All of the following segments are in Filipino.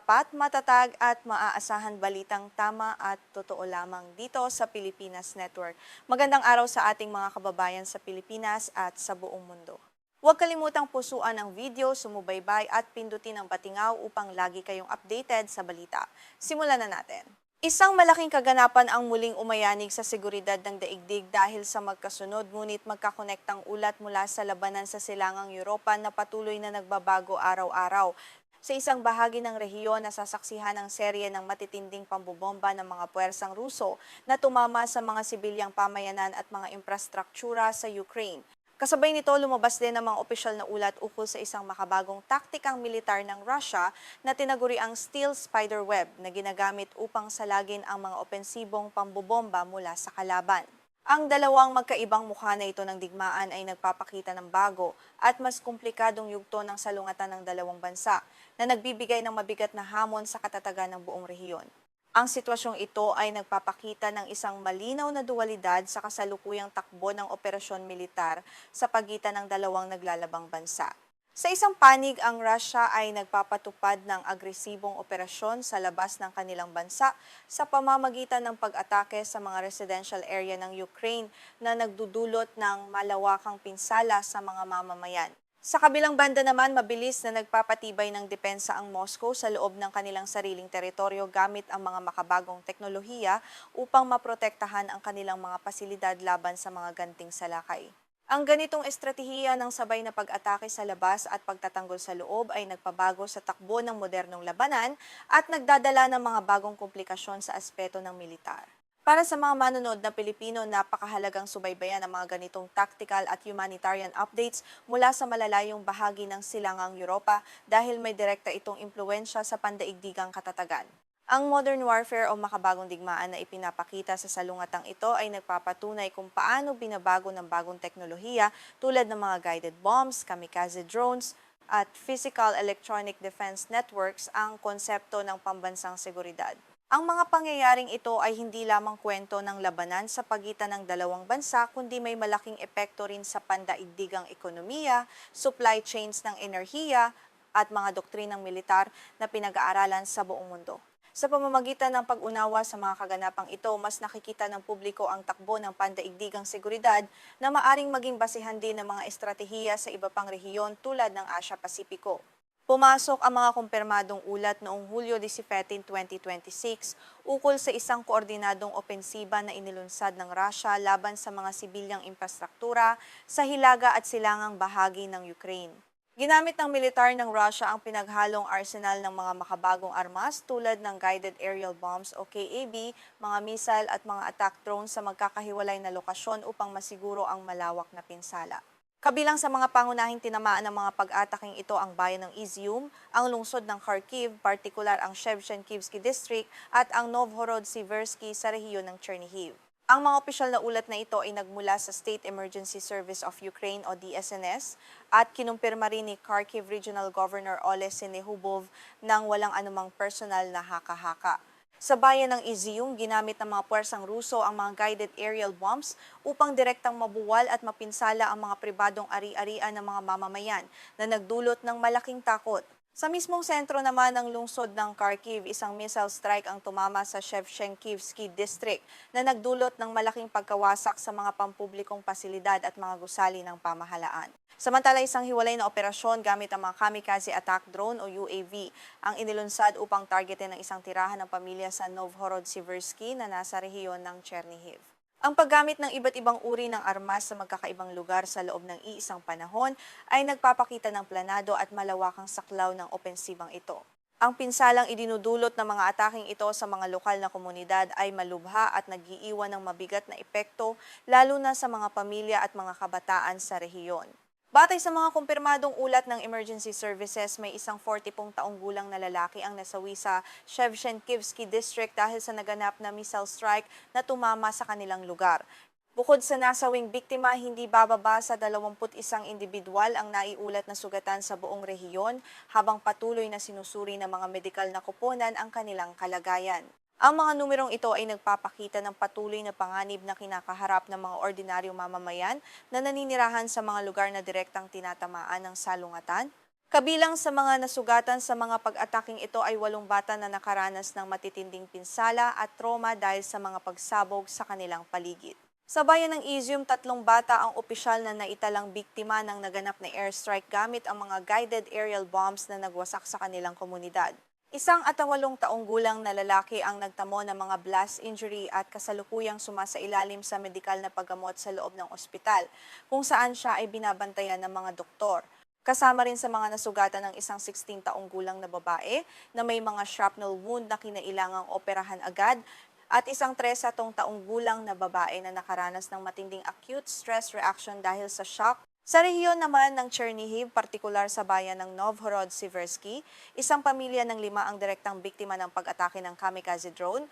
tapat, matatag at maaasahan balitang tama at totoo lamang dito sa Pilipinas Network. Magandang araw sa ating mga kababayan sa Pilipinas at sa buong mundo. Huwag kalimutang pusuan ang video, sumubaybay at pindutin ang patingaw upang lagi kayong updated sa balita. Simulan na natin. Isang malaking kaganapan ang muling umayanig sa seguridad ng daigdig dahil sa magkasunod ngunit magkakonektang ulat mula sa labanan sa silangang Europa na patuloy na nagbabago araw-araw. Sa isang bahagi ng rehiyon, nasasaksihan ang serye ng matitinding pambobomba ng mga puwersang Ruso na tumama sa mga sibilyang pamayanan at mga infrastruktura sa Ukraine. Kasabay nito, lumabas din ang mga opisyal na ulat ukol sa isang makabagong taktikang militar ng Russia na tinaguri ang Steel Spider Web na ginagamit upang salagin ang mga opensibong pambobomba mula sa kalaban. Ang dalawang magkaibang mukha na ito ng digmaan ay nagpapakita ng bago at mas komplikadong yugto ng salungatan ng dalawang bansa na nagbibigay ng mabigat na hamon sa katatagan ng buong rehiyon. Ang sitwasyong ito ay nagpapakita ng isang malinaw na dualidad sa kasalukuyang takbo ng operasyon militar sa pagitan ng dalawang naglalabang bansa. Sa isang panig, ang Russia ay nagpapatupad ng agresibong operasyon sa labas ng kanilang bansa sa pamamagitan ng pag-atake sa mga residential area ng Ukraine na nagdudulot ng malawakang pinsala sa mga mamamayan. Sa kabilang banda naman, mabilis na nagpapatibay ng depensa ang Moscow sa loob ng kanilang sariling teritoryo gamit ang mga makabagong teknolohiya upang maprotektahan ang kanilang mga pasilidad laban sa mga ganting salakay. Ang ganitong estratehiya ng sabay na pag-atake sa labas at pagtatanggol sa loob ay nagpabago sa takbo ng modernong labanan at nagdadala ng mga bagong komplikasyon sa aspeto ng militar. Para sa mga manonood na Pilipino, napakahalagang subaybayan ang mga ganitong tactical at humanitarian updates mula sa malalayong bahagi ng silangang Europa dahil may direkta itong impluensya sa pandaigdigang katatagan. Ang modern warfare o makabagong digmaan na ipinapakita sa salungatang ito ay nagpapatunay kung paano binabago ng bagong teknolohiya tulad ng mga guided bombs, kamikaze drones, at physical electronic defense networks ang konsepto ng pambansang seguridad. Ang mga pangyayaring ito ay hindi lamang kwento ng labanan sa pagitan ng dalawang bansa kundi may malaking epekto rin sa pandaigdigang ekonomiya, supply chains ng enerhiya at mga doktrinang militar na pinag-aaralan sa buong mundo. Sa pamamagitan ng pag-unawa sa mga kaganapang ito, mas nakikita ng publiko ang takbo ng pandaigdigang seguridad na maaring maging basihan din ng mga estratehiya sa iba pang rehiyon tulad ng Asia-Pasipiko. Pumasok ang mga kumpirmadong ulat noong Hulyo 17, 2026 ukol sa isang koordinadong opensiba na inilunsad ng Russia laban sa mga sibilyang infrastruktura sa hilaga at silangang bahagi ng Ukraine. Ginamit ng militar ng Russia ang pinaghalong arsenal ng mga makabagong armas tulad ng guided aerial bombs o KAB, mga missile at mga attack drones sa magkakahiwalay na lokasyon upang masiguro ang malawak na pinsala. Kabilang sa mga pangunahing tinamaan ng mga pag-ataking ito ang bayan ng Izium, ang lungsod ng Kharkiv, partikular ang Shevchenkivsky District at ang Novhorod-Siversky sa rehiyon ng Chernihiv. Ang mga opisyal na ulat na ito ay nagmula sa State Emergency Service of Ukraine o DSNS at kinumpirma rin ni Kharkiv Regional Governor Ole Sinehubov nang walang anumang personal na haka-haka. Sa bayan ng Izium, ginamit ng mga puwersang Ruso ang mga guided aerial bombs upang direktang mabuwal at mapinsala ang mga pribadong ari-arian ng mga mamamayan na nagdulot ng malaking takot. Sa mismong sentro naman ng lungsod ng Kharkiv, isang missile strike ang tumama sa Shevchenkivsky District na nagdulot ng malaking pagkawasak sa mga pampublikong pasilidad at mga gusali ng pamahalaan. Samantala, isang hiwalay na operasyon gamit ang mga kamikaze attack drone o UAV ang inilunsad upang targetin ang isang tirahan ng pamilya sa Novhorod-Siversky na nasa rehiyon ng Chernihiv. Ang paggamit ng iba't ibang uri ng armas sa magkakaibang lugar sa loob ng iisang panahon ay nagpapakita ng planado at malawakang saklaw ng opensibang ito. Ang pinsalang idinudulot ng mga ataking ito sa mga lokal na komunidad ay malubha at nag-iiwan ng mabigat na epekto lalo na sa mga pamilya at mga kabataan sa rehiyon. Batay sa mga kumpirmadong ulat ng emergency services, may isang 40 taong gulang na lalaki ang nasawi sa Shevchenkivsky District dahil sa naganap na missile strike na tumama sa kanilang lugar. Bukod sa nasawing biktima, hindi bababa sa 21 individual ang naiulat na sugatan sa buong rehiyon habang patuloy na sinusuri ng mga medikal na koponan ang kanilang kalagayan. Ang mga numerong ito ay nagpapakita ng patuloy na panganib na kinakaharap ng mga ordinaryong mamamayan na naninirahan sa mga lugar na direktang tinatamaan ng salungatan, Kabilang sa mga nasugatan sa mga pag-ataking ito ay 8 bata na nakaranas ng matitinding pinsala at trauma dahil sa mga pagsabog sa kanilang paligid. Sa bayan ng Izium, 3 bata ang opisyal na naitalang biktima ng naganap na airstrike gamit ang mga guided aerial bombs na nagwasak sa kanilang komunidad. Isang 8 taong gulang na lalaki ang nagtamo ng mga blast injury at kasalukuyang sumasailalim sa medikal na paggamot sa loob ng ospital, kung saan siya ay binabantayan ng mga doktor. Kasama rin sa mga nasugatan ng isang 16 taong gulang na babae na may mga shrapnel wound na kinailangang operahan agad at isang 13 taong gulang na babae na nakaranas ng matinding acute stress reaction dahil sa shock. Sa rehiyon naman ng Chernihiv, partikular sa bayan ng Novhorod-Siversky, isang pamilya ng 5 ang direktang biktima ng pag-atake ng kamikaze drone,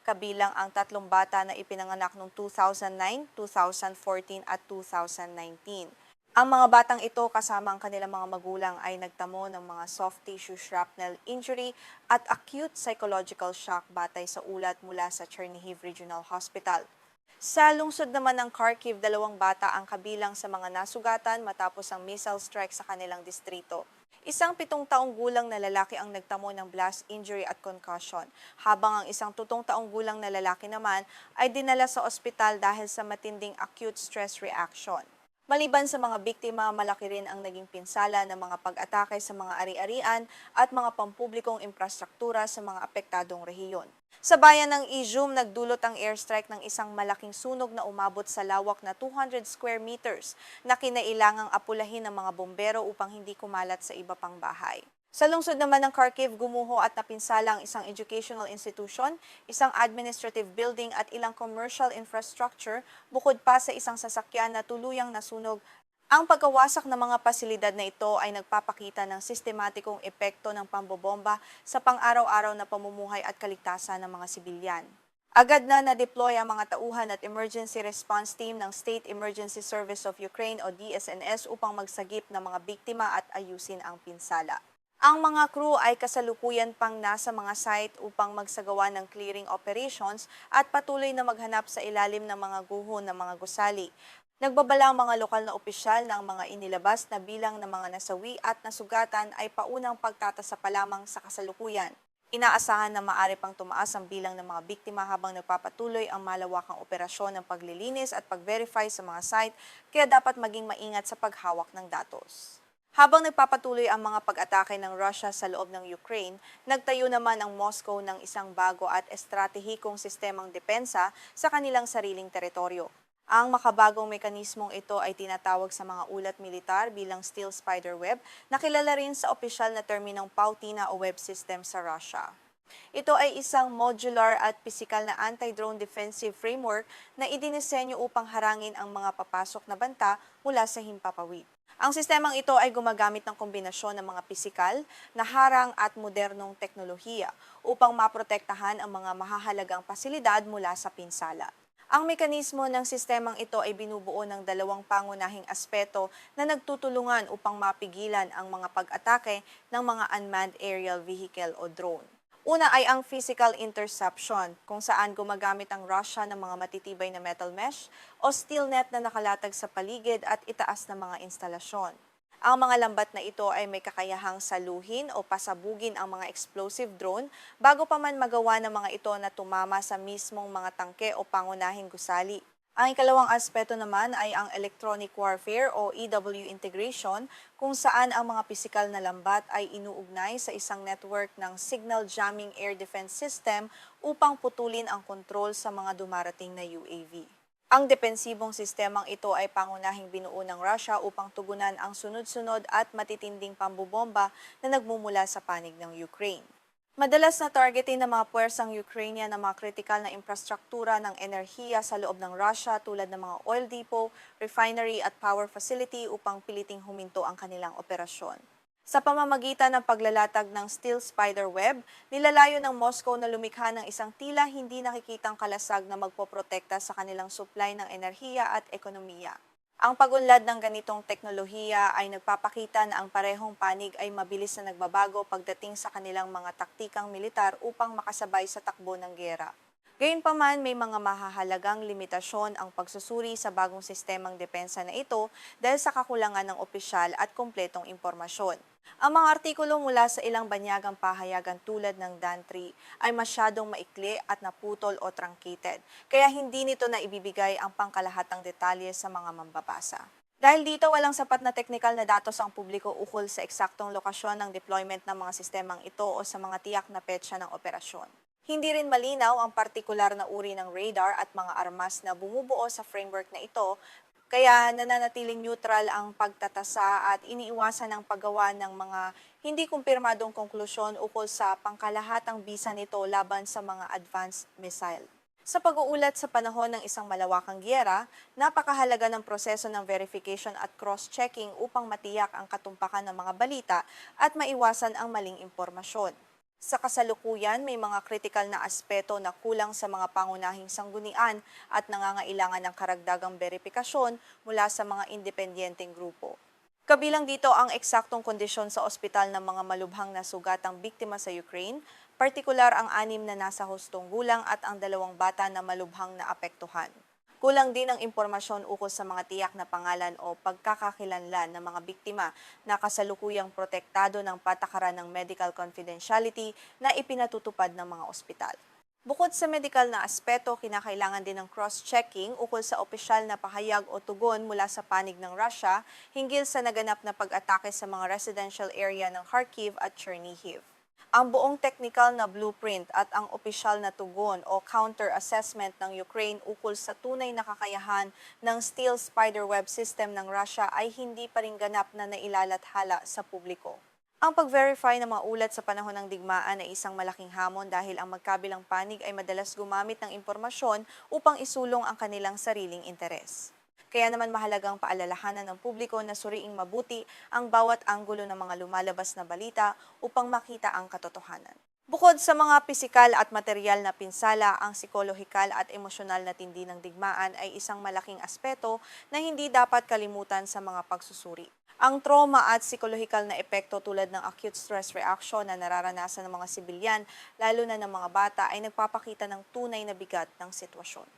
kabilang ang 3 bata na ipinanganak noong 2009, 2014 at 2019. Ang mga batang ito kasama ang kanilang mga magulang ay nagtamo ng mga soft tissue shrapnel injury at acute psychological shock batay sa ulat mula sa Chernihiv Regional Hospital. Sa lungsod naman ng Kharkiv, 2 bata ang kabilang sa mga nasugatan matapos ang missile strike sa kanilang distrito. Isang 7 taong gulang na lalaki ang nagtamo ng blast injury at concussion, habang ang isang 7 taong gulang na lalaki naman ay dinala sa ospital dahil sa matinding acute stress reaction. Maliban sa mga biktima, malaki rin ang naging pinsala ng mga pag-atake sa mga ari-arian at mga pampublikong infrastruktura sa mga apektadong rehiyon. Sa bayan ng Izium, nagdulot ang airstrike ng isang malaking sunog na umabot sa lawak na 200 square meters na kinailangang apulahin ng mga bombero upang hindi kumalat sa iba pang bahay. Sa lungsod naman ng Kharkiv, gumuho at napinsala ang isang educational institution, isang administrative building at ilang commercial infrastructure bukod pa sa isang sasakyan na tuluyang nasunog. Ang pagkawasak ng mga pasilidad na ito ay nagpapakita ng sistematikong epekto ng pambobomba sa pang-araw-araw na pamumuhay at kaligtasan ng mga sibilyan. Agad na na-deploy ang mga tauhan at emergency response team ng State Emergency Service of Ukraine o DSNS upang magsagip ng mga biktima at ayusin ang pinsala. Ang mga crew ay kasalukuyan pang nasa mga site upang magsagawa ng clearing operations at patuloy na maghanap sa ilalim ng mga guho ng mga gusali. Nagbabala ang mga lokal na opisyal na ang mga inilabas na bilang ng mga nasawi at nasugatan ay paunang pagtatasa pa lamang sa kasalukuyan. Inaasahan na maaari pang tumaas ang bilang ng mga biktima habang nagpapatuloy ang malawakang operasyon ng paglilinis at pag-verify sa mga site, kaya dapat maging maingat sa paghawak ng datos. Habang nagpapatuloy ang mga pag-atake ng Russia sa loob ng Ukraine, nagtayo naman ang Moscow ng isang bago at estratehikong sistemang depensa sa kanilang sariling teritoryo. Ang makabagong mekanismong ito ay tinatawag sa mga ulat militar bilang Steel Spider Web, na kilala rin sa opisyal na terminong Pautina o web system sa Russia. Ito ay isang modular at pisikal na anti-drone defensive framework na idinisenyo upang harangin ang mga papasok na banta mula sa himpapawid. Ang sistemang ito ay gumagamit ng kombinasyon ng mga pisikal, na harang at modernong teknolohiya upang maprotektahan ang mga mahahalagang pasilidad mula sa pinsala. Ang mekanismo ng sistemang ito ay binubuo ng 2 pangunahing aspeto na nagtutulungan upang mapigilan ang mga pag-atake ng mga unmanned aerial vehicle o drone. Una ay ang physical interception, kung saan gumagamit ang Russia ng mga matitibay na metal mesh o steel net na nakalatag sa paligid at itaas ng mga instalasyon. Ang mga lambat na ito ay may kakayahang saluhin o pasabugin ang mga explosive drone bago pa man magawa ng mga ito na tumama sa mismong mga tangke o pangunahing gusali. Ang ikalawang aspeto naman ay ang electronic warfare o EW integration, kung saan ang mga pisikal na lambat ay inuugnay sa isang network ng signal jamming air defense system upang putulin ang kontrol sa mga dumarating na UAV. Ang depensibong sistemang ito ay pangunahing binuo ng Russia upang tugunan ang sunod-sunod at matitinding pambobomba na nagmumula sa panig ng Ukraine. Madalas na targetin ng mga puwersang Ukrainian ang mga kritikal na infrastruktura ng enerhiya sa loob ng Russia tulad ng mga oil depot, refinery at power facility upang piliting huminto ang kanilang operasyon. Sa pamamagitan ng paglalatag ng Steel Spider Web, nilalayo ng Moscow na lumikha ng isang tila hindi nakikitang kalasag na magpoprotekta sa kanilang supply ng enerhiya at ekonomiya. Ang pagunlad ng ganitong teknolohiya ay nagpapakita na ang parehong panig ay mabilis na nagbabago pagdating sa kanilang mga taktikang militar upang makasabay sa takbo ng giyera. Gayunpaman, may mga mahahalagang limitasyon ang pagsusuri sa bagong sistemang depensa na ito dahil sa kakulangan ng opisyal at kumpletong impormasyon. Ang mga artikulo mula sa ilang banyagang pahayagan tulad ng DAN3 ay masyadong maikli at naputol o truncated, kaya hindi nito na ibibigay ang pangkalahatang detalye sa mga mambabasa. Dahil dito, walang sapat na teknikal na datos ang publiko ukol sa eksaktong lokasyon ng deployment ng mga sistemang ito o sa mga tiyak na petsa ng operasyon. Hindi rin malinaw ang partikular na uri ng radar at mga armas na bumubuo sa framework na ito, kaya nananatiling neutral ang pagtatasa at iniiwasan ang paggawa ng mga hindi kumpirmadong konklusyon ukol sa pangkalahatang bisa nito laban sa mga advanced missile. Sa pag-uulat sa panahon ng isang malawakang giyera, napakahalaga ng proseso ng verification at cross-checking upang matiyak ang katumpakan ng mga balita at maiwasan ang maling impormasyon. Sa kasalukuyan, may mga kritikal na aspeto na kulang sa mga pangunahing sanggunian at nangangailangan ng karagdagang verifikasyon mula sa mga independenteng grupo. Kabilang dito ang eksaktong kondisyon sa ospital ng mga malubhang na sugatang biktima sa Ukraine, partikular ang 6 na nasa hustong gulang at ang 2 bata na malubhang naapektuhan. Kulang din ang impormasyon ukol sa mga tiyak na pangalan o pagkakakilanlan ng mga biktima na kasalukuyang protektado ng patakaran ng medical confidentiality na ipinatutupad ng mga ospital. Bukod sa medical na aspeto, kinakailangan din ng cross-checking ukol sa opisyal na pahayag o tugon mula sa panig ng Russia hinggil sa naganap na pag-atake sa mga residential area ng Kharkiv at Chernihiv. Ang buong technical na blueprint at ang opisyal na tugon o counter-assessment ng Ukraine ukol sa tunay na kakayahan ng steel spiderweb system ng Russia ay hindi pa rin ganap na nailalathala sa publiko. Ang pag-verify ng mga ulat sa panahon ng digmaan ay isang malaking hamon dahil ang magkabilang panig ay madalas gumamit ng impormasyon upang isulong ang kanilang sariling interes. Kaya naman mahalagang paalalahanan ng publiko na suriing mabuti ang bawat anggulo ng mga lumalabas na balita upang makita ang katotohanan. Bukod sa mga pisikal at material na pinsala, ang psikolohikal at emosyonal na tindi ng digmaan ay isang malaking aspeto na hindi dapat kalimutan sa mga pagsusuri. Ang trauma at psikolohikal na epekto tulad ng acute stress reaction na nararanasan ng mga sibilyan, lalo na ng mga bata, ay nagpapakita ng tunay na bigat ng sitwasyon.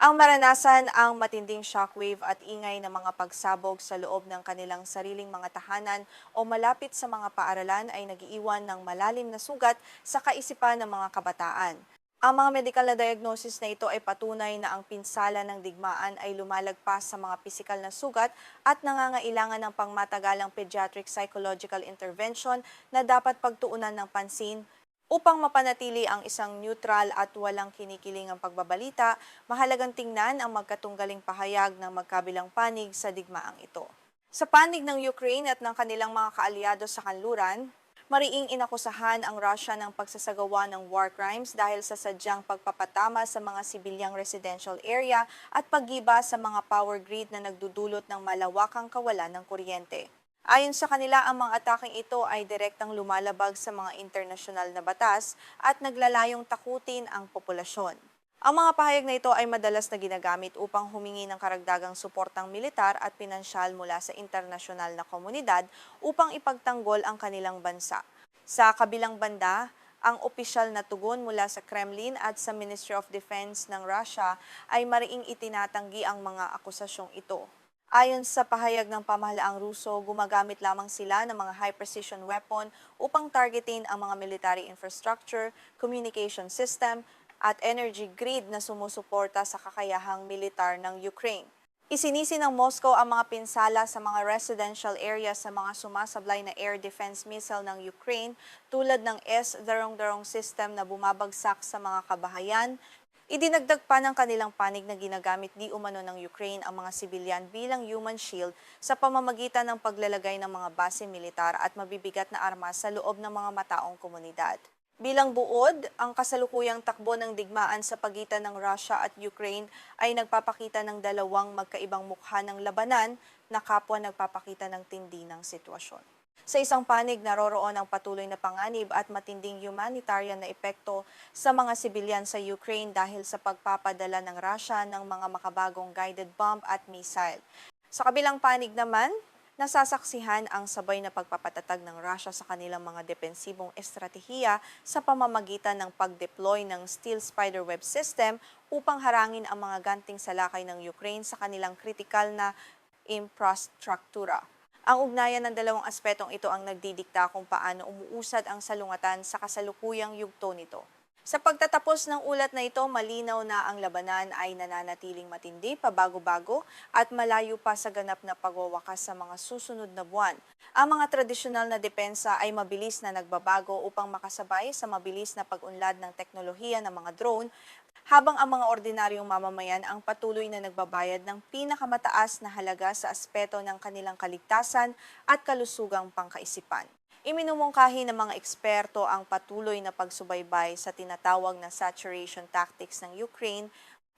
Ang maranasan ang matinding shockwave at ingay ng mga pagsabog sa loob ng kanilang sariling mga tahanan o malapit sa mga paaralan ay nagiiwan ng malalim na sugat sa kaisipan ng mga kabataan. Ang mga medical na diagnosis na ito ay patunay na ang pinsala ng digmaan ay lumalagpas sa mga pisikal na sugat at nangangailangan ng pangmatagalang pediatric psychological intervention na dapat pagtuunan ng pansin. Upang mapanatili ang isang neutral at walang kinikilingang pagbabalita, mahalagang tingnan ang magkatunggaling pahayag ng magkabilang panig sa digmaang ito. Sa panig ng Ukraine at ng kanilang mga kaalyado sa kanluran, mariing inakusahan ang Russia ng pagsasagawa ng war crimes dahil sa sadyang pagpapatama sa mga sibilyang residential area at paggiba sa mga power grid na nagdudulot ng malawakang kawalan ng kuryente. Ayon sa kanila, ang mga ataking ito ay direktang lumalabag sa mga internasyonal na batas at naglalayong takutin ang populasyon. Ang mga pahayag na ito ay madalas na ginagamit upang humingi ng karagdagang suportang militar at pinansyal mula sa internasyonal na komunidad upang ipagtanggol ang kanilang bansa. Sa kabilang banda, ang opisyal na tugon mula sa Kremlin at sa Ministry of Defense ng Russia ay mariing itinatanggi ang mga akusasyong ito. Ayon sa pahayag ng pamahalaang Ruso, gumagamit lamang sila ng mga high-precision weapon upang targetin ang mga military infrastructure, communication system, at energy grid na sumusuporta sa kakayahang militar ng Ukraine. Isinisi ng Moscow ang mga pinsala sa mga residential areas sa mga sumasablay na air defense missile ng Ukraine tulad ng S-darong-darong system na bumabagsak sa mga kabahayan. Idinagdag pa ng kanilang panig na ginagamit di umano ng Ukraine ang mga sibilyan bilang human shield sa pamamagitan ng paglalagay ng mga base militar at mabibigat na armas sa loob ng mga mataong komunidad. Bilang buod, ang kasalukuyang takbo ng digmaan sa pagitan ng Russia at Ukraine ay nagpapakita ng dalawang magkaibang mukha ng labanan na kapwa nagpapakita ng tindi ng sitwasyon. Sa isang panig, naroroon ang patuloy na panganib at matinding humanitarian na epekto sa mga sibilyan sa Ukraine dahil sa pagpapadala ng Russia ng mga makabagong guided bomb at missile. Sa kabilang panig naman, nasasaksihan ang sabay na pagpapatatag ng Russia sa kanilang mga depensibong estratehiya sa pamamagitan ng pag-deploy ng Steel Spider Web system upang harangin ang mga ganting salakay ng Ukraine sa kanilang kritikal na infrastruktura. Ang ugnayan ng dalawang aspetong ito ang nagdidikta kung paano umuusad ang salungatan sa kasalukuyang yugto nito. Sa pagtatapos ng ulat na ito, malinaw na ang labanan ay nananatiling matindi, pabago-bago at malayo pa sa ganap na pagwawakas sa mga susunod na buwan. Ang mga tradisyonal na depensa ay mabilis na nagbabago upang makasabay sa mabilis na pag-unlad ng teknolohiya ng mga drone, habang ang mga ordinaryong mamamayan ang patuloy na nagbabayad ng pinakamataas na halaga sa aspeto ng kanilang kaligtasan at kalusugang pangkaisipan. Iminumungkahi ng mga eksperto ang patuloy na pagsubaybay sa tinatawag na saturation tactics ng Ukraine,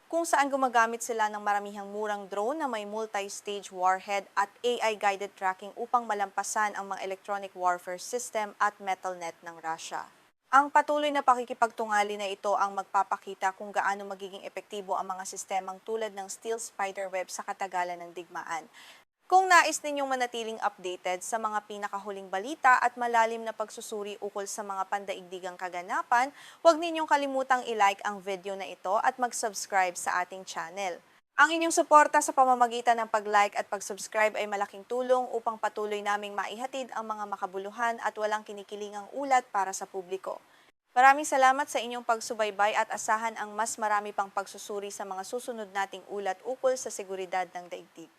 kung saan gumagamit sila ng maramihang murang drone na may multi-stage warhead at AI-guided tracking upang malampasan ang mga electronic warfare system at metal net ng Russia. Ang patuloy na pakikipagtungali na ito ang magpapakita kung gaano magiging epektibo ang mga sistemang tulad ng Steel Spider Web sa katagalan ng digmaan. Kung nais ninyong manatiling updated sa mga pinakahuling balita at malalim na pagsusuri ukol sa mga pandaigdigang kaganapan, huwag ninyong kalimutang i-like ang video na ito at mag-subscribe sa ating channel. Ang inyong suporta sa pamamagitan ng pag-like at pag-subscribe ay malaking tulong upang patuloy naming maihatid ang mga makabuluhan at walang kinikilingang ulat para sa publiko. Maraming salamat sa inyong pagsubaybay at asahan ang mas marami pang pagsusuri sa mga susunod nating ulat ukol sa seguridad ng daigdig.